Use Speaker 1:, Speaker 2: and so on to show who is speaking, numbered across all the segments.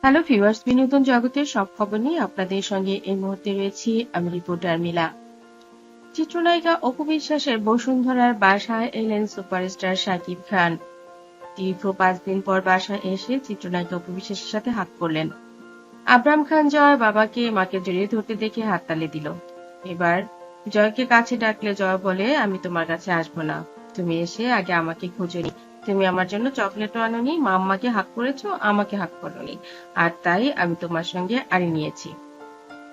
Speaker 1: Hello viewers, বিনোদন জগতের সব খবর নিয়ে আপনাদের সঙ্গে এই মুহূর্তে রয়েছি আমি রিপোর্টার মিলা। চিত্রনায়িকা অপু বিশ্বাসের বসুন্ধরার বাসায় এলেন সুপারস্টার শাকিব খান। দীর্ঘ 5 দিন পর বাসায় এসে চিত্রনায়িকা অপু বিশ্বাসের সাথে হাত করলেন। আবরাম খান জয় বাবাকে মাকে জড়িয়ে ধরতে দেখে হাততালি দিল। এবার জয়কে কাছে ডাকলে জয় বলে, আমি তোমার কাছে আসবো না, তুমি এসে আগে আমাকে খোঁজোনি, তুমি আমার জন্য চকলেটও আনোনি, মাম্মাকে হাক করেছো, আমাকে হাক করোনি, আর তাই আমি তোমার সঙ্গে আড়ি নিয়েছি।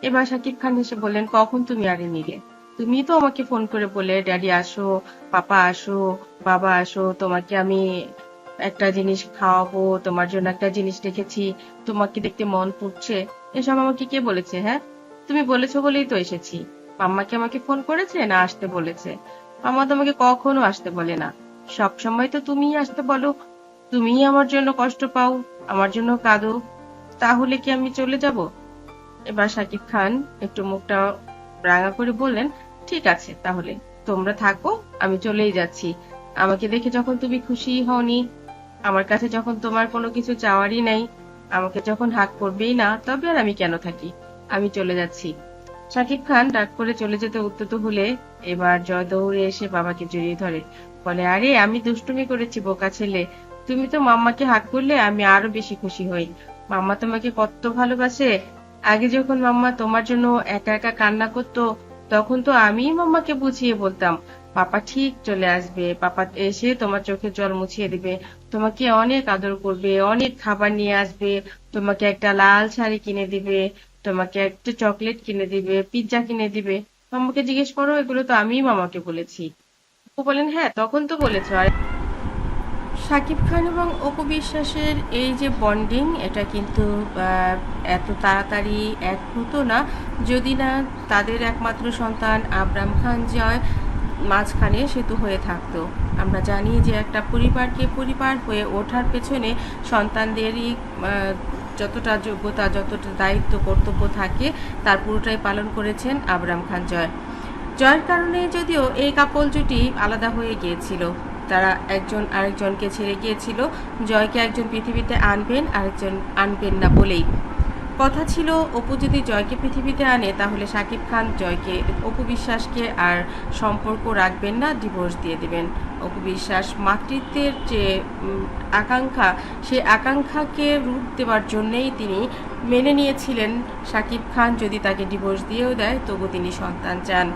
Speaker 1: এবার শাকিব খান এসে বললেন, কখন তুমি আড়ি নিলে? তুমি তো আমাকে ফোন করে বলে, ড্যাডি আসো, পাপা আসো, বাবা আসো, তোমাকে আমি একটা জিনিস খাওয়াবো, তোমার জন্য একটা জিনিস রেখেছি, তোমাকে দেখতে মন পড়ছে। এসব আমাকে কে বলেছে? হ্যাঁ, তুমি বলেছো বলেই তো এসেছি। মাম্মাকে আমাকে ফোন করেছে না আসতে বলেছে? মাম্মা তোমাকে কখনো আসতে বলে না, সব সময় তো তুমিই আসতে বলো, তুমিই আমার জন্য কষ্ট পাও, আমার জন্য কাঁদো, তাহলে কি আমি চলে যাব? এবার শাকিব খান একটু মুখটা রাঙা করে বললেন, ঠিক আছে তাহলে তোমরা থাকো, আমি চলেই যাচ্ছি। আমাকে দেখে যখন তুমি খুশি হওনি, আমার কাছে যখন তোমার কোনো কিছু চাওয়ারই নাই, আমাকে যখন হাক করবেই না, তবে আর আমি কেন থাকি? আমি চলে যাচ্ছি। শাকিব খান ডাক করে চলে যেতে উদ্যত হলে এবার জয় দৌড়ে এসে বাবাকে জড়িয়ে ধরে, বলে, আরে আমি দুষ্টুমি করেছি বোকা ছেলে, তুমি তো মাম্মাকে হাক করলে আমি আরো বেশি খুশি হই। মাম্মা তোমাকে কত ভালোবাসে। আগে যখন মাম্মা তোমার জন্য একা একা কান্না করতো, তখন তো আমিই মাম্মাকে বুঝিয়ে বলতাম, পাপা ঠিক চলে আসবে, পাপা এসে তোমার চোখের জল মুছিয়ে দিবে, তোমাকে অনেক আদর করবে, অনেক খাবার নিয়ে আসবে, তোমাকে একটা লাল শাড়ি কিনে দিবে, তোমাকে একটা চকলেট কিনে দিবে, পিৎজা কিনে দিবে। মাম্মাকে জিজ্ঞেস করো, এগুলো তো আমিই মামাকে বলেছি। ও বলেন, হ্যাঁ তখন তো বলেছো। আর শাকিব খান এবং অপু বিশ্বাসের এই যে বন্ডিং, এটা কিন্তু এত তাড়াতাড়ি এক হতো না যদি না তাদের একমাত্র সন্তান আবরাম খান জয় মাঝখানে সেতু হয়ে থাকতো। আমরা জানি যে একটা পরিবারকে পরিবার হয়ে ওঠার পেছনে সন্তানদেরই যতটা যোগ্যতা, যতটা দায়িত্ব কর্তব্য থাকে, তার পুরোটাই পালন করেছেন আবরাম খান জয়। জয়ের কারণে যদিও এই কাপল জুটি আলাদা হয়ে গিয়েছিল, তারা একজন আরেকজনকে ছেড়ে গিয়েছিল, জয়কে একজন পৃথিবীতে আনবেন, আরেকজন আনবেন না বলেই। কথা ছিল অপু যদি জয়কে পৃথিবীতে আনে তাহলে শাকিব খান জয়কে, অপু বিশ্বাসকে আর সম্পর্ক রাখবেন না, ডিভোর্স দিয়ে দেবেন। অপু বিশ্বাস মাতৃত্বের যে আকাঙ্ক্ষা, সেই আকাঙ্ক্ষাকে রূপ দেওয়ার জন্যেই তিনি মেনে নিয়েছিলেন শাকিব খান যদি তাকে ডিভোর্স দিয়েও দেয় তবু তিনি সন্তান চান।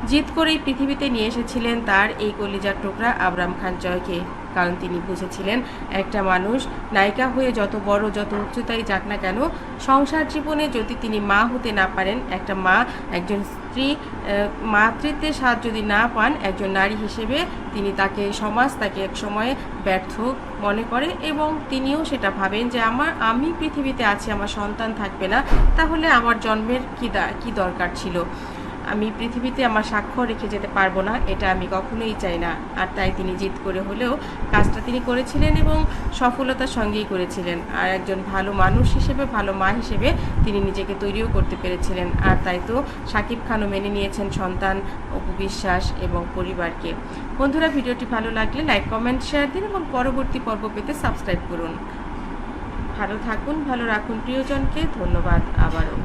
Speaker 1: জিদ করেই পৃথিবীতে নিয়ে এসেছিলেন তার এই কলিজার টুকরা আবরাম খান জয়কে, কারণ তিনি বুঝেছিলেন একটা মানুষ নায়িকা হয়ে যত বড় যত উচ্চতায় যাক না কেন, সংসার জীবনে যদি তিনি মা হতে না পারেন, একটা মা, একজন স্ত্রী মাতৃত্বের স্বাদ যদি না পান, একজন নারী হিসেবে তিনি তাকে, সমাজ তাকে এক সময়ে ব্যর্থ মনে করে এবং তিনিও সেটা ভাবেন যে আমি পৃথিবীতে আছি, আমার সন্তান থাকবে না, তাহলে আমার জন্মের কি দরকার ছিল? আমি পৃথিবীতে আমার স্বাক্ষর রেখে যেতে পারবো না, এটা আমি কখনোই চাই না। আর তাই তিনি জিদ করে হলেও কাজটা তিনি করেছিলেন এবং সফলতার সঙ্গেই করেছিলেন। আর একজন ভালো মানুষ হিসেবে, ভালো মা হিসেবে তিনি নিজেকে তৈরিও করতে পেরেছিলেন। আর তাই তো শাকিব খানও মেনে নিয়েছেন সন্তান, অপু বিশ্বাস এবং পরিবারকে। বন্ধুরা, ভিডিওটি ভালো লাগলে লাইক, কমেন্ট, শেয়ার দিন এবং পরবর্তী পর্ব পেতে সাবস্ক্রাইব করুন। ভালো থাকুন, ভালো রাখুন প্রিয়জনকে। ধন্যবাদ আবারও।